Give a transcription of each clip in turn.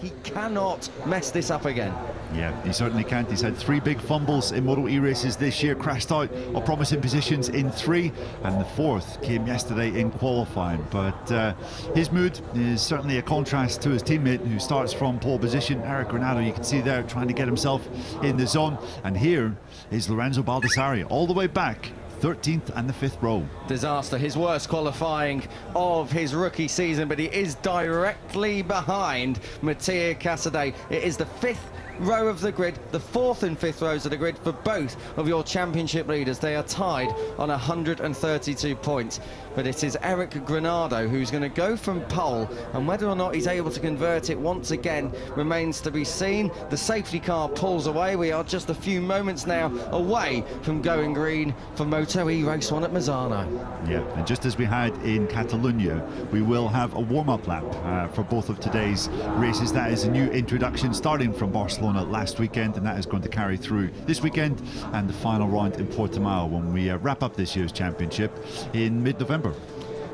He cannot mess this up again. Yeah, he certainly can't. He's had 3 big fumbles in Moto E races this year, crashed out of promising positions in 3, and the 4th came yesterday in qualifying. But his mood is certainly a contrast to his teammate who starts from pole position, Eric Granado. You can see there trying to get himself in the zone. And here is Lorenzo Baldassarri all the way back, 13th and the 5th row. Disaster, his worst qualifying of his rookie season, but he is directly behind Mattia Casadei. It is the 5th row of the grid, the 4th and 5th rows of the grid for both of your championship leaders. They are tied on 132 points, but it is Eric Granado who's going to go from pole, and whether or not he's able to convert it once again remains to be seen. The safety car pulls away. We are just a few moments now away from going green for Moto E Race 1 at Misano. Yeah, and just as we had in Catalunya, we will have a warm-up lap for both of today's races. That is a new introduction starting from Barcelona last weekend, and that is going to carry through this weekend and the final round in Portimao when we wrap up this year's championship in mid-November.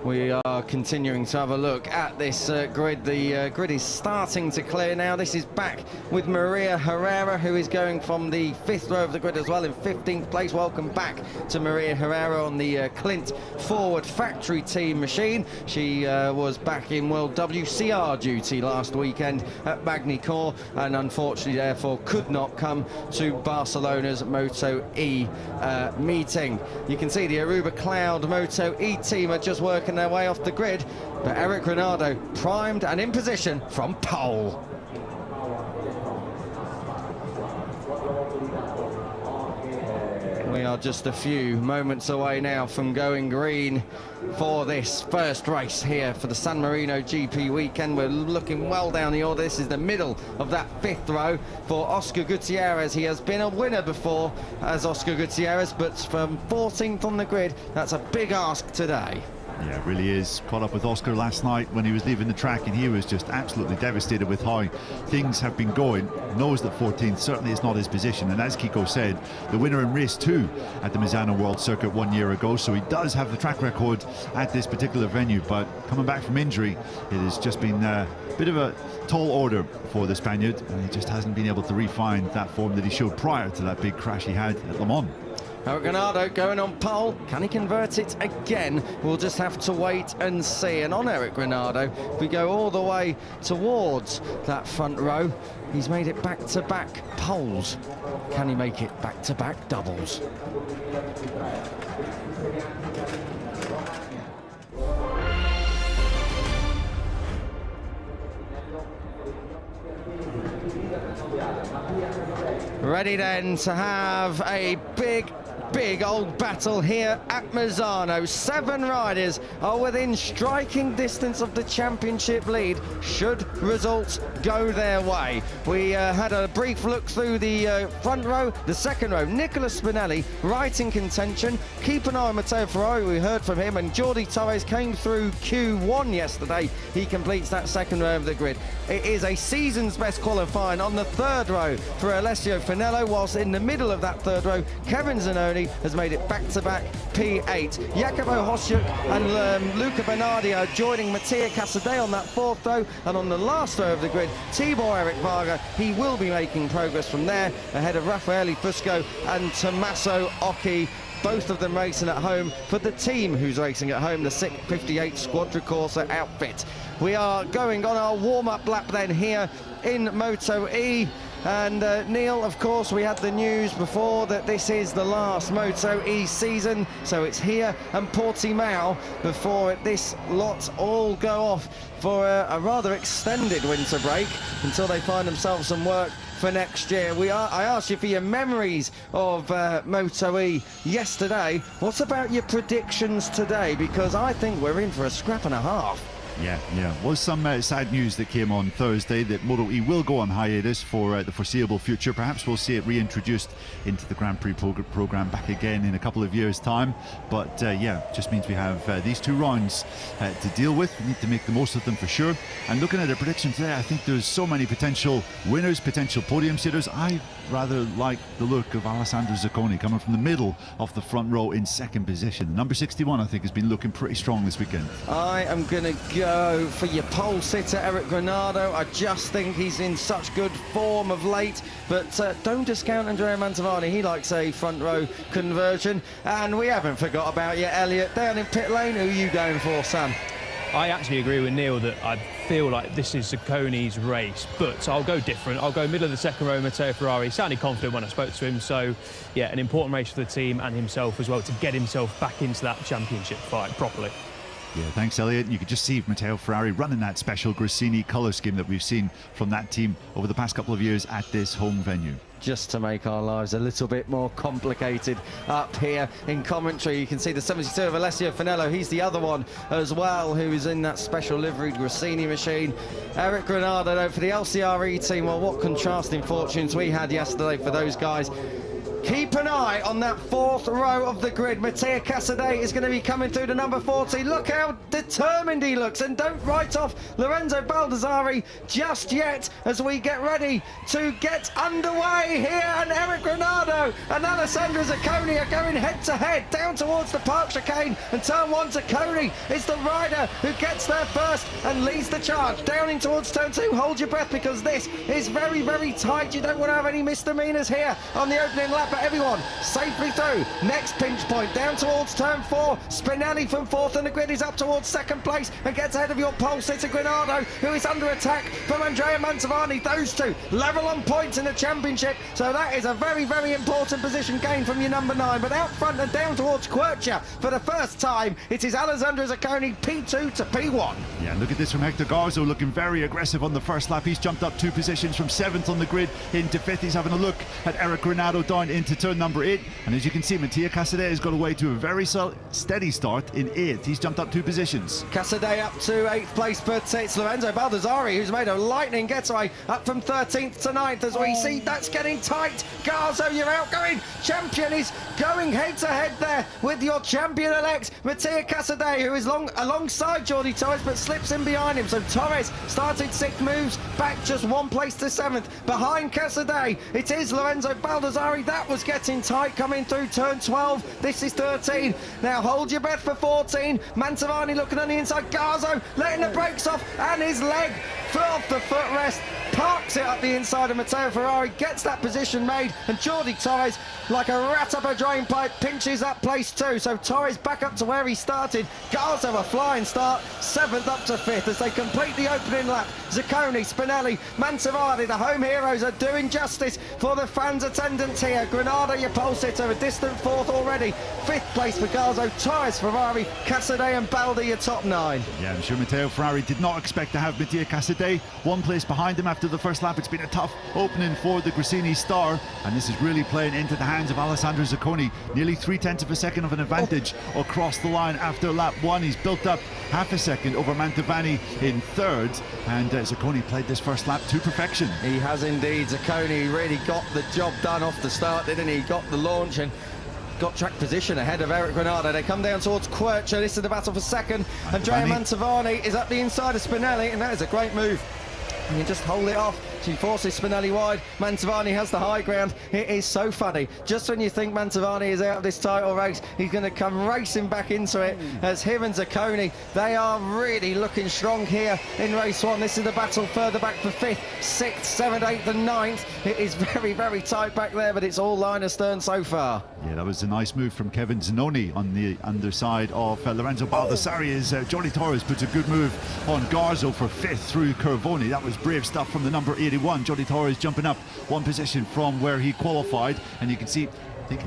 We are continuing to have a look at this grid. The grid is starting to clear now. This is back with Maria Herrera, who is going from the 5th row of the grid as well in 15th place. Welcome back to Maria Herrera on the Clint Forward Factory Team machine. She was back in World WCR duty last weekend at Magny-Cours, and unfortunately therefore could not come to Barcelona's Moto E meeting. You can see the Aruba Cloud Moto E team are just working their way off the grid, but Eric Granado primed and in position from pole. We are just a few moments away now from going green for this first race here for the San Marino GP weekend. We're looking well down the order. This is the middle of that 5th row for Oscar Gutierrez. He has been a winner before as Oscar Gutierrez, but from 14th on the grid, that's a big ask today. Yeah, it really is. Caught up with Oscar last night when he was leaving the track, and he was just absolutely devastated with how things have been going. Knows that 14th certainly is not his position, and as Kiko said, the winner in race 2 at the Misano World Circuit 1 year ago, so he does have the track record at this particular venue. But coming back from injury, it has just been a bit of a tall order for the Spaniard, and he just hasn't been able to refine that form that he showed prior to that big crash he had at Le Mans. Eric Granado going on pole. Can he convert it again? We'll just have to wait and see. And on Eric Granado, if we go all the way towards that front row, he's made it back-to-back poles. Can he make it back-to-back doubles? Ready then to have a big old battle here at Misano. 7 riders are within striking distance of the championship lead should results go their way. We had a brief look through the front row, the 2nd row. Nicola Spinelli right in contention. Keep an eye on Matteo Ferrari, we heard from him, and Jordi Torres came through Q1 yesterday. He completes that 2nd row of the grid. It is a season's best qualifying on the 3rd row for Alessio Finello, whilst in the middle of that 3rd row, Kevin Zanoni has made it back-to-back P8. Jacopo Hosjuk and Luca Bernardi are joining Mattia Casadei on that 4th row, and on the last row of the grid, Tibor Eric Varga, he will be making progress from there, ahead of Raffaele Fusco and Tommaso Occhi, both of them racing at home for the team who's racing at home, the SICK 58 Squadricorsa outfit. We are going on our warm-up lap then here in Moto E. And Neil, of course, we had the news before that this is the last Moto E season, so it's here and Portimao before this lot all go off for a rather extended winter break until they find themselves some work for next year. I asked you for your memories of Moto E yesterday. What about your predictions today? Because I think we're in for a scrap and a half. Yeah. Was some sad news that came on Thursday that Moto E will go on hiatus for the foreseeable future. Perhaps we'll see it reintroduced into the Grand Prix program back again in a couple of years' time. But yeah, just means we have these 2 rounds to deal with. We need to make the most of them for sure. And looking at the predictions today, I think there's so many potential winners, potential podium sitters. I rather like the look of Alessandro Zacconi coming from the middle of the front row in 2nd position. Number 61, I think, has been looking pretty strong this weekend. I am going to go go for your pole sitter, Eric Granado. I just think he's in such good form of late, but don't discount Andrea Mantovani. He likes a front row conversion. And we haven't forgot about you, Elliot, down in pit lane. Who are you going for, Sam? I actually agree with Neil that I feel like this is Zacconi's race, but I'll go different. I'll go middle of the second row, Matteo Ferrari. He sounded confident when I spoke to him, so yeah, an important race for the team and himself as well to get himself back into that championship fight properly. Yeah, thanks, Elliot. You could just see Matteo Ferrari running that special Grassini colour scheme that we've seen from that team over the past couple of years at this home venue. Just to make our lives a little bit more complicated up here in commentary, you can see the 72 of Alessio Finello. He's the other one as well who is in that special liveried Grassini machine. Eric Granado, though, for the LCRE team. Well, what contrasting fortunes we had yesterday for those guys. Keep an eye on that fourth row of the grid. Mattia Casadei is going to be coming through to number 40. Look how determined he looks, and don't write off Lorenzo Baldassari just yet as we get ready to get underway here. And Eric Granado and Alessandro Zacconi are going head to head down towards the park chicane, and turn one. Zacconi is the rider who gets there first and leads the charge down in towards turn two. Hold your breath, because this is very, very tight. You don't want to have any misdemeanors here on the opening lap. But everyone safely through. Next pinch point down towards turn 4. Spinelli from fourth, and the grid is up towards second place and gets ahead of your pole sitter Granado, who is under attack from Andrea Mantovani. Those two level on points in the championship, so that is a very, very important position gain from your number 9. But out front and down towards Quercia for the first time, it is Alessandro Zacconi, P2 to P1. Yeah, look at this from Hector Garzo, looking very aggressive on the first lap. He's jumped up 2 positions from 7th on the grid into 5th. He's having a look at Eric Granado down into turn number 8, and as you can see, Mattia Casadei has got away to a very steady start in 8th. He's jumped up 2 positions. Casadei up to 8th place, but it's Lorenzo Baldassari who's made a lightning getaway up from 13th to 9th. As we see, that's getting tight. Garzo, your outgoing champion, is going head to head there with your champion-elect Mattia Casadei, who is alongside Jordi Torres but slips in behind him. So Torres started 6th, moves back just 1 place to 7th. Behind Casadei, it is Lorenzo Baldassari. That was getting tight coming through turn 12. This is 13. Now hold your breath for 14. Mantovani looking on the inside. Garzo letting the brakes off, and his leg off the footrest, parks it up the inside of Matteo Ferrari, gets that position made, and Jordi Torres, like a rat up a drain pipe, pinches that place too. So Torres back up to where he started. Garzo a flying start, 7th up to 5th as they complete the opening lap. Zacconi, Spinelli, Mantovani, the home heroes are doing justice for the fans' attendance here. Granado, your pole sitter, a distant 4th already. 5th place for Garzo, Torres, Ferrari, Casadei and Baldi, your top 9. Yeah, I'm sure Matteo Ferrari did not expect to have Mattia Casadei 1 place behind him after the first lap. It's been a tough opening for the Grassini star, and this is really playing into the hands of Alessandro Zacconi. Nearly 3/10 of a second of an advantage across the line after lap 1. He's built up half a second over Mantovani in 3rd, and Zacconi played this first lap to perfection. He has indeed. Zacconi really got the job done off the start, didn't he? Got the launch and got track position ahead of Eric Granado. They come down towards Quercia. This is the battle for second. Andrea Mantovani is up the inside of Spinelli, and that is a great move. You just hold it off. She forces Spinelli wide. Mantovani has the high ground. It is so funny. Just when you think Mantovani is out of this title race, he's going to come racing back into it as him and Zacconi, they are really looking strong here in race 1. This is the battle further back for 5th, 6th, 7th, 8th and 9th. It is very, very tight back there, but it's all line astern so far. Yeah, that was a nice move from Kevin Zanoni on the underside of Lorenzo Baldassari as Jordi Torres puts a good move on Garzo for 5th through Curvoni. That was brave stuff from the number 81. Jordi Torres jumping up 1 position from where he qualified, and you can see I think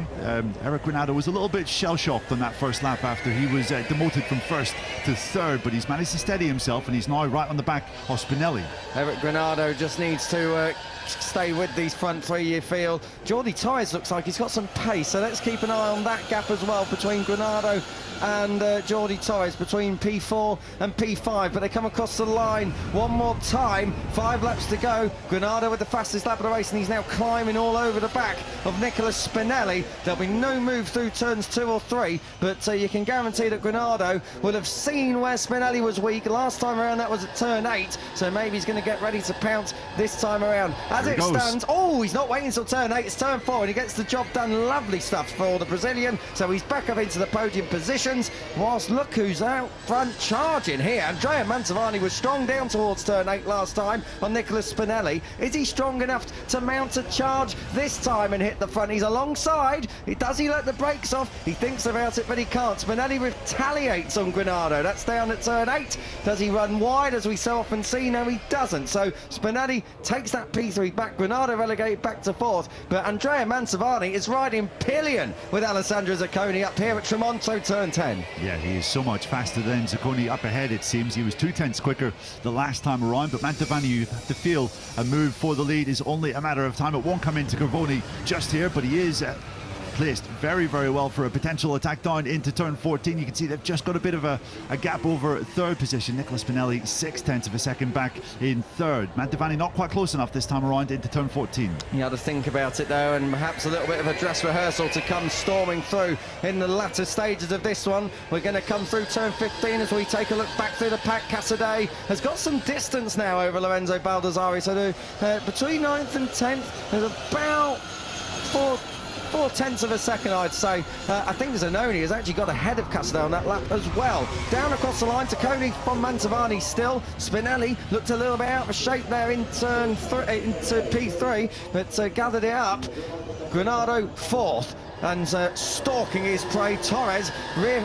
Eric Granado was a little bit shell-shocked on that first lap after he was demoted from 1st to 3rd, but he's managed to steady himself and he's now right on the back of Spinelli. Eric Granado just needs to stay with these front 3, you feel. Jordi Torres looks like he's got some pace, so let's keep an eye on that gap as well between Granado and Jordi Torres, between P4 and P5, but they come across the line one more time. 5 laps to go. Granado with the fastest lap of the race, and he's now climbing all over the back of Nicolas Spinelli. There'll be no move through turns 2 or 3, but you can guarantee that Granado will have seen where Spinelli was weak. Last time around that was at turn 8, so maybe he's going to get ready to pounce this time around. As it stands, oh, he's not waiting until turn 8, it's turn 4, and he gets the job done. Lovely stuff for the Brazilian, so he's back up into the podium position. positions, whilst look who's out front charging here. Andrea Mantovani was strong down towards turn 8 last time on Nicola Spinelli. Is he strong enough to mount a charge this time and hit the front? He's alongside. Does he let the brakes off? He thinks about it, but he can't. Spinelli retaliates on Granado. That's down at turn 8. Does he run wide, as we so often see? No, he doesn't. So Spinelli takes that P3 back. Granado relegated back to 4th, but Andrea Mantovani is riding pillion with Alessandro Zacconi up here at Tremonto, turn 10. Yeah, he is so much faster than Zacconi up ahead, it seems. He was 2/10 quicker the last time around, but Mantovani, you have to feel a move for the lead is only a matter of time. It won't come into Carboni just here, but he is placed very, very well for a potential attack down into turn 14. You can see they've just got a bit of a gap over 3rd position. Nicola Spinelli 0.6 of a second back in 3rd. Mantovani not quite close enough this time around into turn 14. You had to think about it though, and perhaps a little bit of a dress rehearsal to come storming through in the latter stages of this one. We're going to come through turn 15 as we take a look back through the pack. Casadei has got some distance now over Lorenzo Baldassari, so between 9th and 10th there's about 4/10 of a second, I'd say. I think Zanoni has actually got ahead of Casadei on that lap as well. Down across the line, Zacconi from Mantovani still. Spinelli looked a little bit out of shape there in turn into P3, but gathered it up. Granado 4th. And stalking his prey, Torres, rear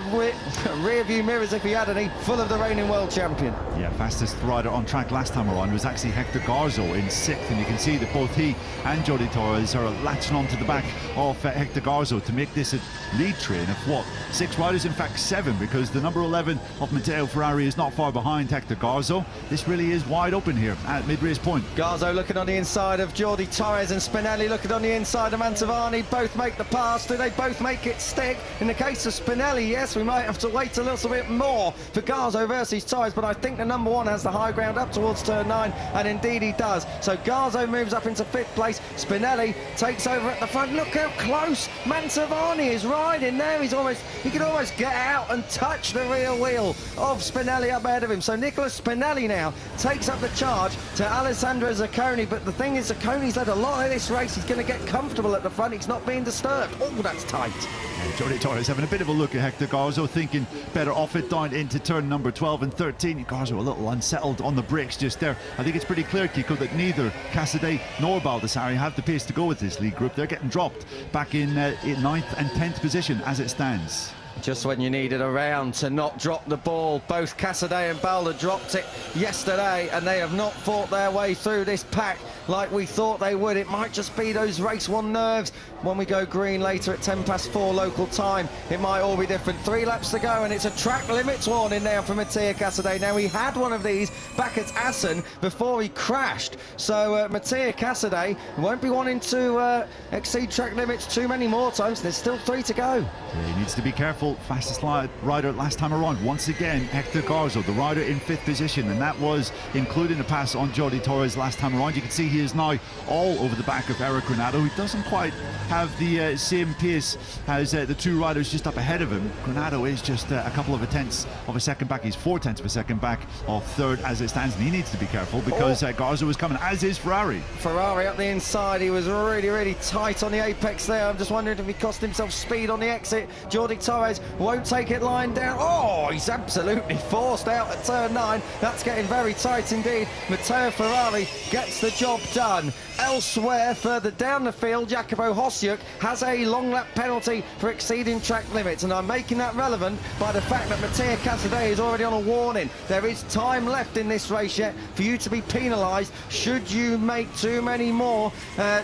view mirrors if he had any, full of the reigning world champion. Yeah, fastest rider on track last time around was actually Hector Garzo in 6th, and you can see that both he and Jody Torres are latching onto the back of Hector Garzo to make this a lead train of what, 6 riders, in fact 7, because the number 11 of Matteo Ferrari is not far behind Hector Garzo. This really is wide open here at mid-race point. Garzo looking on the inside of Jordi Torres, and Spinelli looking on the inside of Mantovani. Both make the pass. Do they both make it stick? In the case of Spinelli, yes, we might have to wait a little bit more for Garzo versus Torres, but I think the number 1 has the high ground up towards turn 9, and indeed he does. So Garzo moves up into 5th place. Spinelli takes over at the front. Look how close Mantovani is riding there. He can almost get out and touch the rear wheel of Spinelli up ahead of him. So Nicola Spinelli now takes up the charge to Alessandro Zacconi, but the thing is, Zacconi's led a lot of this race. He's going to get comfortable at the front. He's not being disturbed. Oh, that's tight. Yeah, Jody Torres having a bit of a look at Hector Garzo, thinking better off it down into turn number 12 and 13. Garzo a little unsettled on the brakes just there. I think it's pretty clear, Kiko, that neither Casadei nor Baldassari have the pace to go with this lead group. They're getting dropped back in 9th and 10th position as it stands. Just when you needed a round to not drop the ball. Both Casadei and Balda dropped it yesterday, and they have not fought their way through this pack like we thought they would. It might just be those race 1 nerves. When we go green later at 4:10 local time, it might all be different. 3 laps to go, and it's a track limits warning now for Mattia Casadei. Now, he had one of these back at Assen before he crashed, so Mattia Casadei won't be wanting to exceed track limits too many more times. There's still 3 to go. Yeah, he needs to be careful. Fastest rider last time around, once again, Hector Garzo, the rider in 5th position, and that was including a pass on Jody Torres last time around. You can see he is now all over the back of Eric Granado, who doesn't quite have the same pace as the 2 riders just up ahead of him. Granado is just a couple of 1/10 of a second back. He's 4/10 of a second back of 3rd as it stands, and he needs to be careful because Garzo is coming, as is Ferrari. Ferrari up the inside. He was really, really tight on the apex there. I'm just wondering if he cost himself speed on the exit. Jordi Torres won't take it lying down. Oh, he's absolutely forced out at turn 9. That's getting very tight indeed. Matteo Ferrari gets the job done. Elsewhere, further down the field, Jacopo Hosiuk has a long lap penalty for exceeding track limits, and I'm making that relevant by the fact that Mattia Casadei is already on a warning. There is time left in this race yet for you to be penalised should you make too many more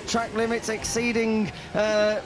track limits exceeding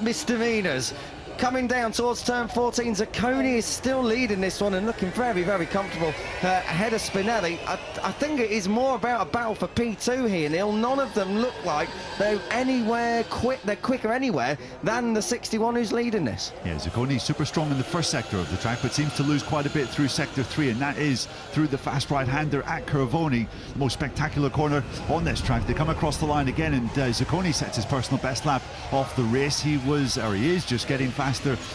misdemeanours. Coming down towards turn 14, Zacconi is still leading this one and looking very, very comfortable ahead of Spinelli. I think it is more about a battle for P2 here, Neil. None of them look like they're they're quicker anywhere than the 61 who's leading this. Yeah, Zacconi super strong in the first sector of the track, but seems to lose quite a bit through sector 3, and that is through the fast right-hander at Curvoni, the most spectacular corner on this track. They come across the line again, and Zacconi sets his personal best lap off the race. He is just getting faster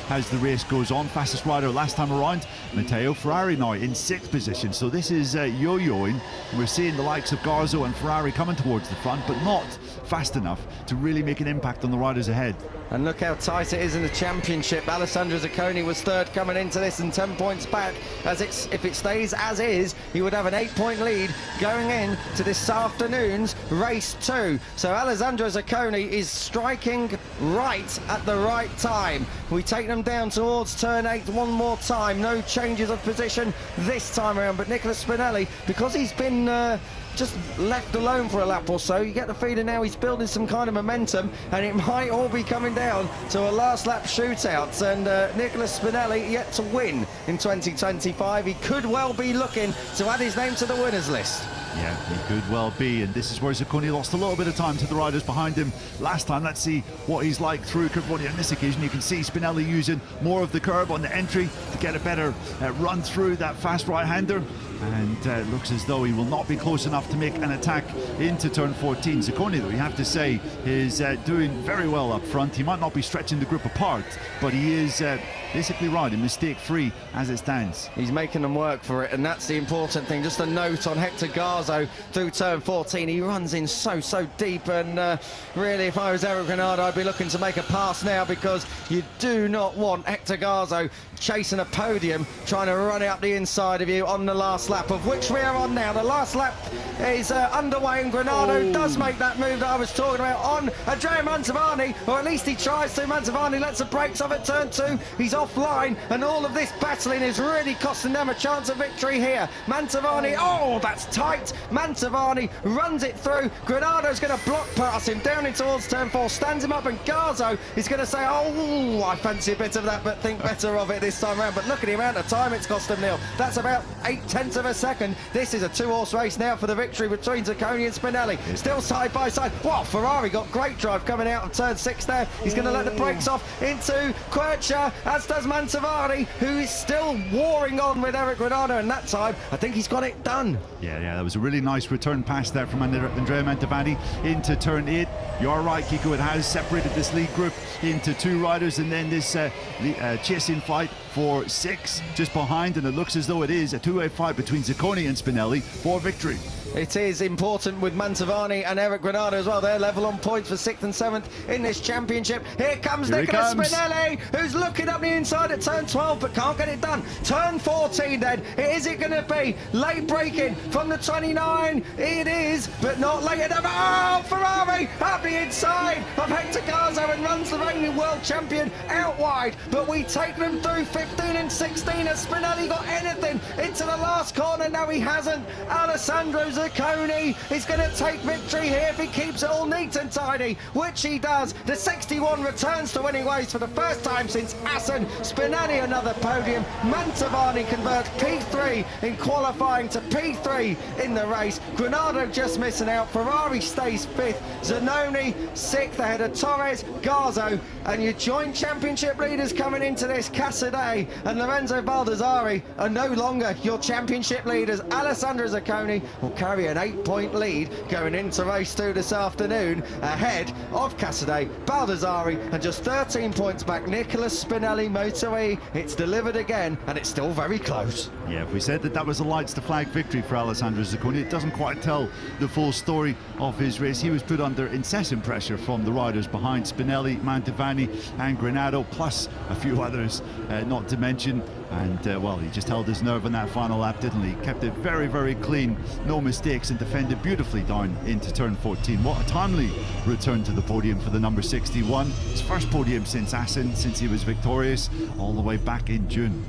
as the race goes on. Fastest rider last time around, Matteo Ferrari, now in 6th position. So this is yo-yoing. We're seeing the likes of Garzo and Ferrari coming towards the front, but not fast enough to really make an impact on the riders ahead. And look how tight it is in the championship. Alessandro Zacconi was third coming into this and 10 points back. If it stays as is, he would have an 8-point lead going in to this afternoon's race 2. So Alessandro Zacconi is striking right at the right time. We take them down towards turn 8 one more time. No changes of position this time around, but Nicola Spinelli, because he's been just left alone for a lap or so, you get the feeling now he's building some kind of momentum, and it might all be coming down to a last lap shootout. And Nicola Spinelli yet to win in 2025. He could well be looking to add his name to the winners list. Yeah, he could well be, and this is where Zacconi lost a little bit of time to the riders behind him last time. Let's see what he's like through Cavoni on this occasion. You can see Spinelli using more of the curb on the entry to get a better run through that fast right-hander, and it looks as though he will not be close enough to make an attack into turn 14. Zacconi, though, you have to say, is doing very well up front. He might not be stretching the group apart, but he is basically riding mistake-free as it stands. He's making them work for it, and that's the important thing. Just a note on Hector Garzo through turn 14. He runs in so deep, and really, if I was Eric Granado, I'd be looking to make a pass now, because you do not want Hector Garzo chasing a podium, trying to run out the inside of you on the last lap, of which we are on now. The last lap is underway, and Granado does make that move that I was talking about on Andrea Mantovani, or at least he tries to. Mantovani lets the brakes off at turn 2. He's offline, and all of this battling is really costing them a chance of victory here. Mantovani, oh, that's tight. Mantovani runs it through. Granado's going to block pass him down in towards turn 4, stands him up, and Garzo is going to say, oh, I fancy a bit of that, but think better of it this time around. But look at the amount of time it's cost him, Neil. That's about 0.8 of a second. This is a 2-horse race now for the victory between Zacconi and Spinelli. Still side by side. Wow, Ferrari got great drive coming out of turn 6 there. He's going to let the brakes off into Quercia, as does Mantovani, who is still warring on with Eric Granado, and that time I think he's got it done. Yeah, that was a really nice return pass there from Andrea Mantovani into turn 8. You're right, Kiko, it has separated this lead group into 2 riders, and then this chasing fight for 6 just behind, and it looks as though it is a 2-way fight between Zacconi and Spinelli for victory. It is important with Mantovani and Eric Granado as well. They're level on points for 6th and 7th in this championship. Here comes Nicola Spinelli, who's looking up the inside at turn 12 but can't get it done. Turn 14 then. Is it going to be late braking from the 29? It is, but not late enough. Oh, Ferrari up the inside of Hector Garzo and runs the reigning world champion out wide. But we take them through 15 and 16. Has Spinelli got anything into the last corner? No, he hasn't. Alessandro Zacconi is going to take victory here if he keeps it all neat and tidy, which he does. The 61 returns to winning ways for the first time since Assen. Spinelli another podium. Mantovani converts P3 in qualifying to P3 in the race. Granado just missing out. Ferrari stays 5th. Zanoni 6th ahead of Torres, Garzo, and your joint championship leaders coming into this, Casadei and Lorenzo Baldassari, are no longer your championship leaders. Alessandro Zacconi will carry an 8-point lead going into race 2 this afternoon, ahead of Casadei, Baldassari, and just 13 points back Nicolas Spinelli, Moto E. It's delivered again, and it's still very close. Yeah, if we said that was a lights to flag victory for Alessandro Zacconi, it doesn't quite tell the full story of his race. He was put under incessant pressure from the riders behind Spinelli, Mantovani and Granado, plus a few others, not to mention. And well, he just held his nerve in that final lap, didn't he? Kept it very clean, no mistakes, and defended beautifully down into turn 14. What a timely return to the podium for the number 61. His first podium since Assen, since he was victorious all the way back in June.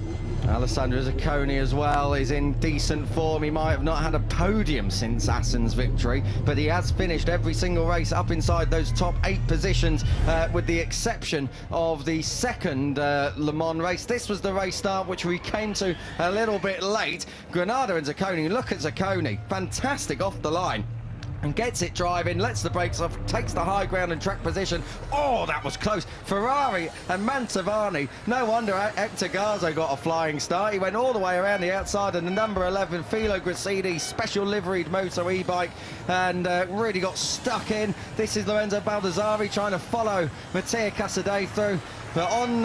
Alessandro Zacconi as well is in decent form. He might have not had a podium since Assen's victory, but he has finished every single race up inside those top 8 positions, with the exception of the second Le Mans race. This was the race start which we came to a little bit late. Granado and Zacconi, look at Zacconi, fantastic off the line, and gets it driving, lets the brakes off, takes the high ground and track position. Oh, that was close. Ferrari and Mantovani. No wonder Hector Garzo got a flying start. He went all the way around the outside of the number 11 Filo Gracidi special liveried Moto E-bike, and really got stuck in. This is Lorenzo Baldassari trying to follow Mattia Casadei through, but on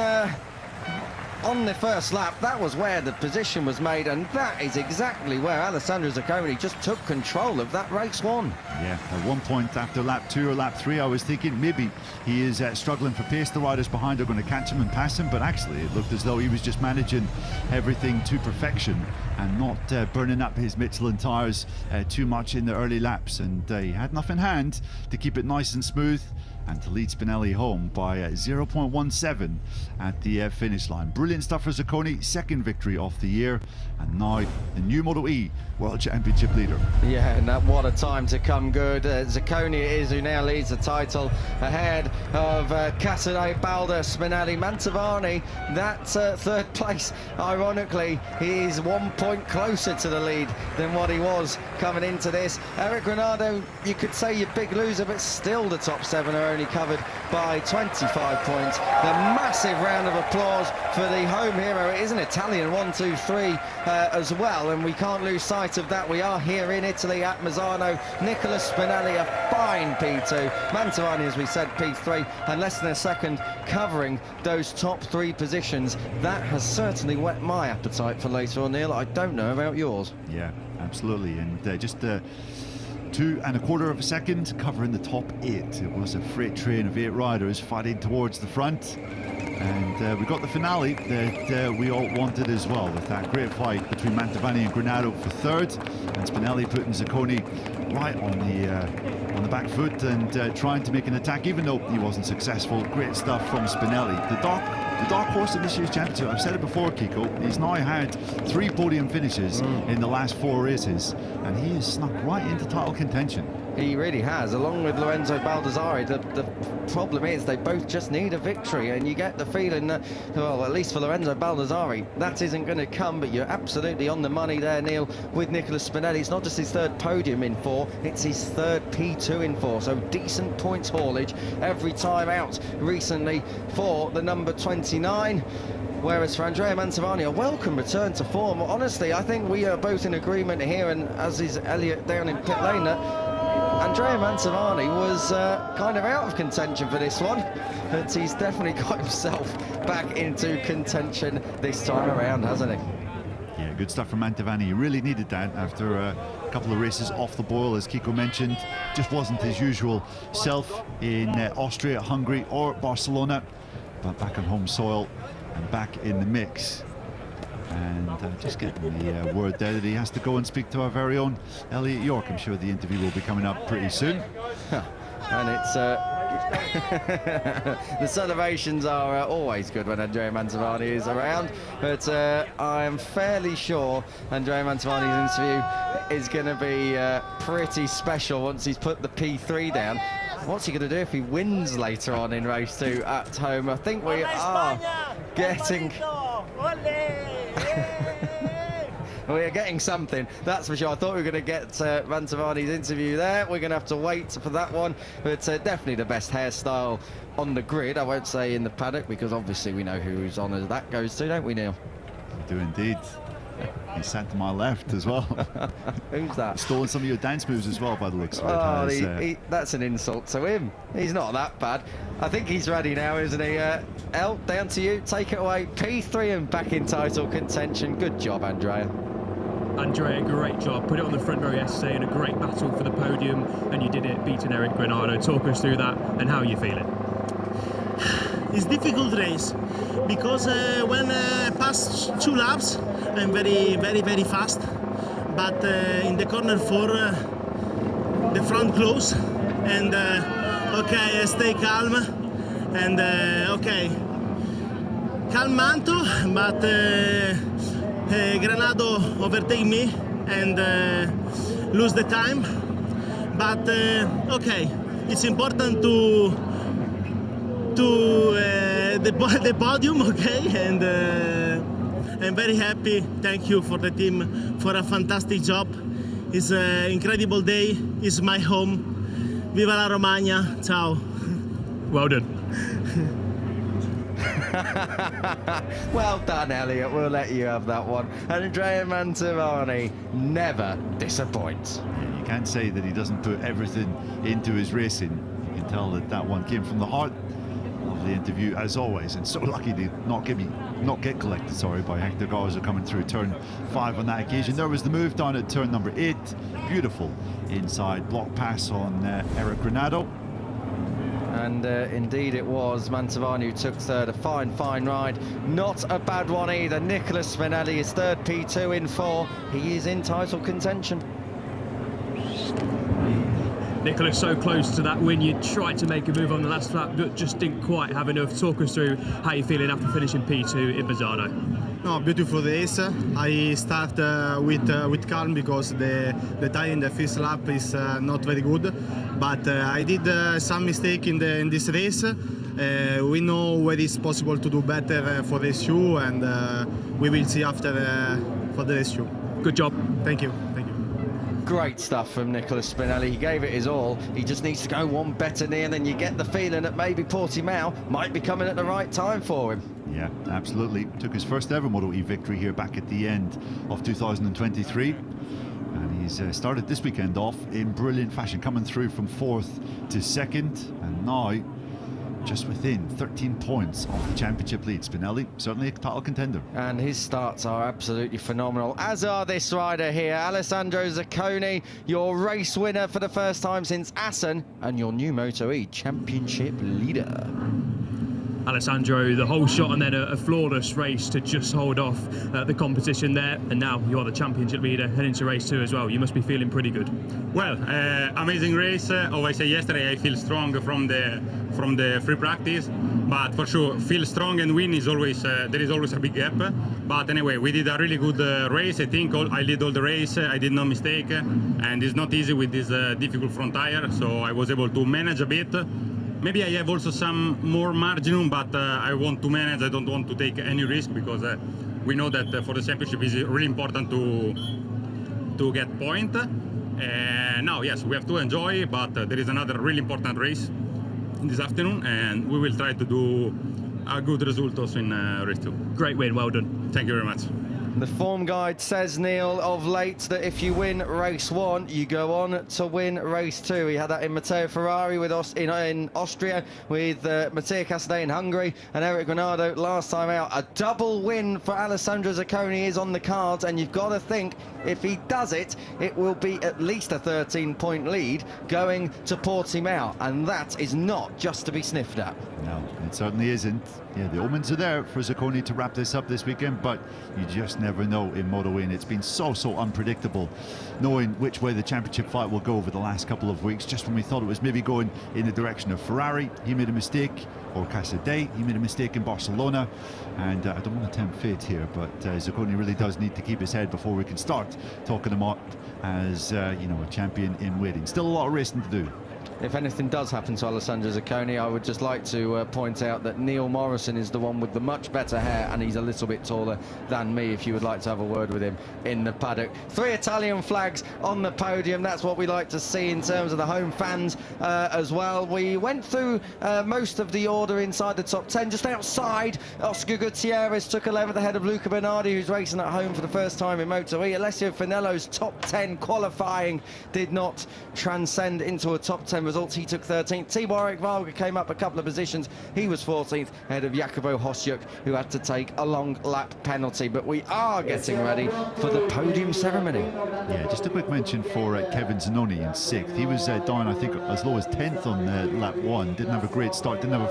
on the first lap, that was where the position was made, and that is exactly where Alessandro Zacconi just took control of that race one. Yeah, at one point after lap 2 or lap 3, I was thinking maybe he is struggling for pace. The riders behind are going to catch him and pass him, but actually it looked as though he was just managing everything to perfection and not burning up his Michelin tyres too much in the early laps, and he had enough in hand to keep it nice and smooth and to lead Spinelli home by 0.17 at the finish line. Brilliant stuff for Zacconi, second victory of the year, and now the new Moto E World Championship leader. Yeah, and what a time to come good. Zacconi it is who now leads the title ahead of Casadei, Balda, Spinelli, Mantovani. That third place, ironically, he is 1 point closer to the lead than what he was coming into this. Eric Granado, you could say your big loser, but still the top 7 are only covered by 25 points. The massive round of applause for the home hero. It is an Italian 1, 2, 3 as well, and we can't lose sight of that. We are here in Italy at Misano. Nicola Spinelli, a fine P2. Mantovani, as we said, P3, and less than a second covering those top 3 positions. That has certainly whet my appetite for later on, Neil. I don't know about yours. Yeah, absolutely, and just 2¼ of a second covering the top 8. It was a freight train of 8 riders fighting towards the front, and we got the finale that we all wanted as well, with that great fight between Mantovani and Granado for third, and Spinelli putting Zacconi right on the back foot and trying to make an attack, even though he wasn't successful. Great stuff from Spinelli, the dark horse in this year's championship. I've said it before, Kiko, he's now had 3 podium finishes in the last 4 races, and he has snuck right into title contention. He really has, along with Lorenzo Baldassarri. The problem is they both just need a victory, and you get the feeling that, well, at least for Lorenzo Baldassarri, that isn't going to come, but you're absolutely on the money there, Neil, with Nicola Spinelli. It's not just his 3rd podium in 4, it's his 3rd P2 in 4, so decent points haulage every time out recently for the number 29. Whereas for Andrea Mantovani, a welcome return to form. Honestly, I think we are both in agreement here, and as is Elliot down in pit lane, that Andrea Mantovani was kind of out of contention for this one, but he's definitely got himself back into contention this time around, hasn't he? Yeah, good stuff from Mantovani. He really needed that after a couple of races off the boil, as Kiko mentioned. Just wasn't his usual self in Austria, Hungary or Barcelona, but back on home soil and back in the mix. And just getting the word there that he has to go and speak to our very own Elliot York. I'm sure the interview will be coming up pretty soon. And it's the celebrations are always good when Andrea Mantovani is around, but I am fairly sure Andrea Mantovani's interview is going to be pretty special once he's put the P3 down. What's he going to do if he wins later on in race 2 at home? I think we are getting... We're getting something, that's for sure. I thought we were going to get Mantovani's interview there. We're going to have to wait for that one, but definitely the best hairstyle on the grid. I won't say in the paddock, because obviously we know whose honour that goes to, don't we, Neil? We do indeed. He sat to my left as well. Who's that? Stolen some of your dance moves as well, by the looks of it. Oh, that's an insult to him. He's not that bad. I think he's ready now, isn't he? El, down to you. Take it away. P3 and back in title contention. Good job, Andrea. Andrea, great job. Put it on the front row yesterday in a great battle for the podium, and you did it beating Eric Granado. Talk us through that and how you feeling. It's difficult race because when past 2 laps I'm very fast, but in the corner 4 the front close, and okay, I stay calm, and okay, calm Manto, but Granado overtake me and lose the time, but okay, it's important to the podium, okay, and I'm very happy. Thank you for the team for a fantastic job. It's an incredible day. It's my home. Viva la Romagna. Ciao. Well done. Well done, Elliot. We'll let you have that one. Andrea Mantovani never disappoints. Yeah, you can't say that he doesn't put everything into his racing. You can tell that that one came from the heart. Lovely lovely interview as always, and so lucky to not get collected, sorry, by Hector Garza coming through turn 5 on that occasion. There was the move down at turn number 8, beautiful inside block pass on Eric Granado. And indeed it was Mantovani who took third. A fine ride, not a bad one either. Nicholas Spinelli is third, P2 in 4. He is in title contention. Nicholas, so close to that win. You tried to make a move on the last lap, but just didn't quite have enough. Talk us through how you're feeling after finishing P2 in Bazzano. No, beautiful race. I start with calm because the tire in the first lap is not very good. But I did some mistake in this race. We know where it's possible to do better for race 2, and we will see after for the race 2. Good job. Thank you. Great stuff from Nicholas Spinelli. He gave it his all. He just needs to go one better near, and then you get the feeling that maybe Portimao might be coming at the right time for him. Yeah, absolutely. Took his first ever Moto E victory here back at the end of 2023. And he's started this weekend off in brilliant fashion, coming through from 4th to 2nd, and now just within 13 points of the championship lead. Spinelli, certainly a title contender. And his starts are absolutely phenomenal, as are this rider here, Alessandro Zacconi, your race winner for the first time since Assen, and your new Moto E championship leader. Alessandro, the whole shot and then a flawless race to just hold off the competition there, and now you are the championship leader heading to race 2 as well. You must be feeling pretty good. Well, amazing race. I said yesterday, I feel strong from the free practice, but for sure, feel strong and win is always there is always a big gap. But anyway, we did a really good race. I think I lead all the race. I did no mistake, and it's not easy with this difficult front tire. So I was able to manage a bit. Maybe I have also some more margin, but I want to manage. I don't want to take any risk because we know that for the championship it's really important to get point. Now, yes, we have to enjoy, but there is another really important race this afternoon, and we will try to do a good result also in race 2. Great win, well done. Thank you very much. The form guide says, Neil, of late, that if you win race 1, you go on to win race 2. We had that in Matteo Ferrari with us in Austria, with Mattia Casadei in Hungary, and Eric Granado last time out. A double win for Alessandro Zacconi is on the cards, and you've got to think if he does it, it will be at least a 13-point lead going to Portimao, and that is not just to be sniffed at. No, it certainly isn't. Yeah, the omens are there for Zacconi to wrap this up this weekend, but you just never know in Moto E. It's been so unpredictable, knowing which way the championship fight will go over the last couple of weeks. Just when we thought it was maybe going in the direction of Ferrari, he made a mistake, or Casadei, he made a mistake in Barcelona, and I don't want to tempt fate here, but Zacconi really does need to keep his head before we can start talking him up as you know, a champion in waiting. Still a lot of racing to do. If anything does happen to Alessandro Zacconi, I would just like to point out that Neil Morrison is the one with the much better hair, and he's a little bit taller than me, if you would like to have a word with him in the paddock. 3 Italian flags on the podium. That's what we like to see in terms of the home fans as well. We went through most of the order inside the top 10. Just outside, Oscar Gutierrez took 11th ahead of Luca Bernardi, who's racing at home for the first time in Moto E. Alessio Finello's top 10 qualifying did not transcend into a top 10 results. He took 13th. Tibor Varga came up a couple of positions. He was 14th ahead of Jacopo Hosjuk, who had to take a long lap penalty. But we are getting ready for the podium ceremony. Yeah, just a quick mention for Kevin Zanoni in 6th. He was down, I think, as low as 10th on lap 1. Didn't have a great start, didn't have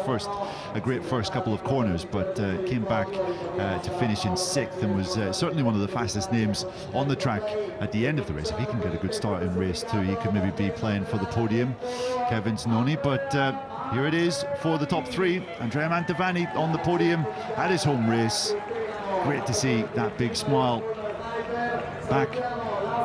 a great first couple of corners, but came back to finish in 6th, and was certainly one of the fastest names on the track at the end of the race. If he can get a good start in race 2, he could maybe be playing for the podium, Kevin Zanoni. But here it is for the top 3. Andrea Mantovani on the podium at his home race. Great to see that big smile back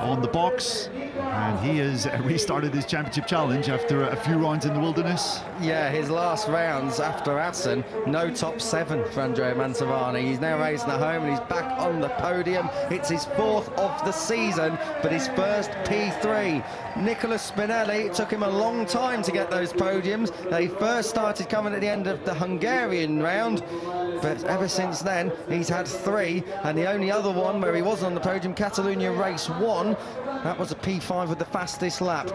on the box, and he has restarted his championship challenge after a few rounds in the wilderness. Yeah, his last rounds after Assen, no top 7 for Andrea Mantovani. He's now racing at home, and he's back on the podium. It's his 4th of the season, but his first P3. Nicholas Spinelli, it took him a long time to get those podiums. They first started coming at the end of the Hungarian round, but ever since then he's had 3, and the only other one where he wasn't on the podium, Catalonia race 1, That was a P5 with the fastest lap.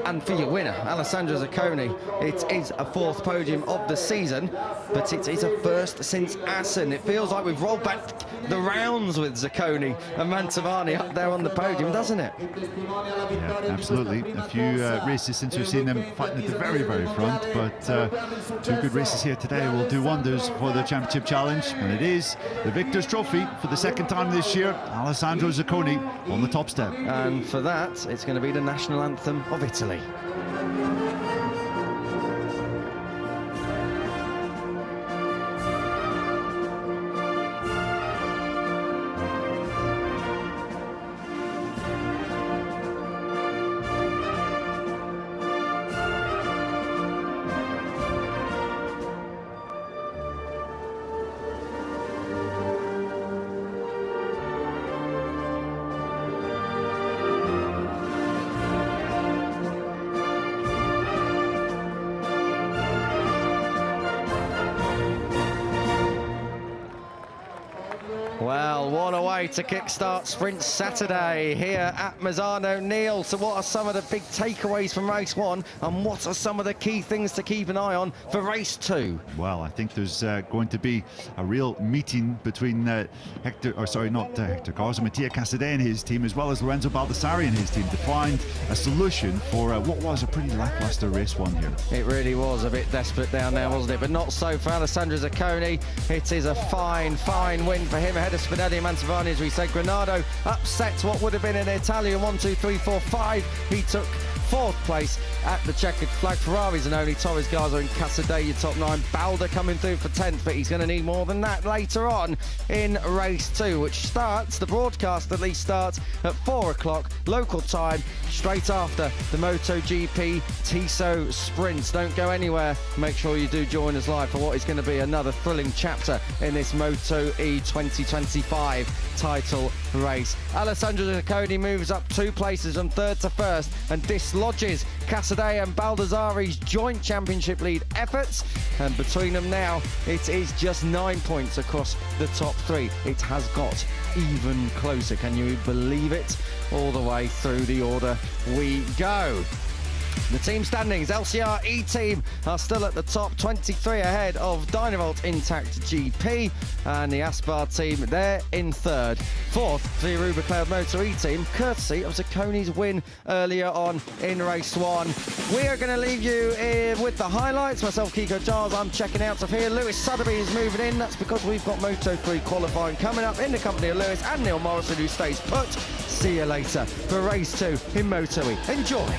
And for your winner, Alessandro Zacconi, it is a 4th podium of the season, but it is a first since Assen. It feels like we've rolled back the rounds with Zacconi and Mantovani up there on the podium, doesn't it? Yeah, absolutely. A few races since we've seen them fighting at the very, very front, but 2 good races here today will do wonders for the Championship Challenge, and it is the Victor's Trophy for the 2nd time this year. Alessandro Zacconi on the top step. And for that, it's going to be the national anthem of Italy. Well, what a way to kickstart Sprint Saturday here at Misano. Neil, so what are some of the big takeaways from race 1, and what are some of the key things to keep an eye on for race 2? Well, I think there's going to be a real meeting between Mattia Casadei and his team, as well as Lorenzo Baldassari and his team, to find a solution for what was a pretty lackluster race 1 here. It really was a bit desperate down there, wasn't it? But not so for Alessandro Zacconi. It is a fine, fine win for him ahead of Spinelli and Mantovani. As we said, Granado upset what would have been an Italian 1, 2, 3, 4, 5. He took 4th place at the checkered flag. Ferraris and only Torres Garza and Casadei, your top 9. Balda coming through for 10th, but he's going to need more than that later on in race 2, which starts, the broadcast at least starts at 4 o'clock local time, straight after the MotoGP Tissot Sprints. Don't go anywhere. Make sure you do join us live for what is going to be another thrilling chapter in this Moto E 2025 title race. Alessandro Zacconi moves up 2 places from 3rd to 1st and dislodges Casadei and Baldassari's joint championship lead efforts, and between them now it is just 9 points across the top 3. It has got even closer, can you believe it? All the way through the order we go. The team standings, LCR E-Team are still at the top, 23 ahead of Dynavolt Intact GP, and the Aspar team, they're in 3rd. 4th, the Aruba Cloud Motor E-Team, courtesy of Zacconi's win earlier on in race 1. We are going to leave you with the highlights. Myself, Kiko Giles, I'm checking out of here. Lewis Sotheby is moving in. That's because we've got Moto3 qualifying coming up in the company of Lewis and Neil Morrison, who stays put. See you later for race 2 in Moto E. Enjoy.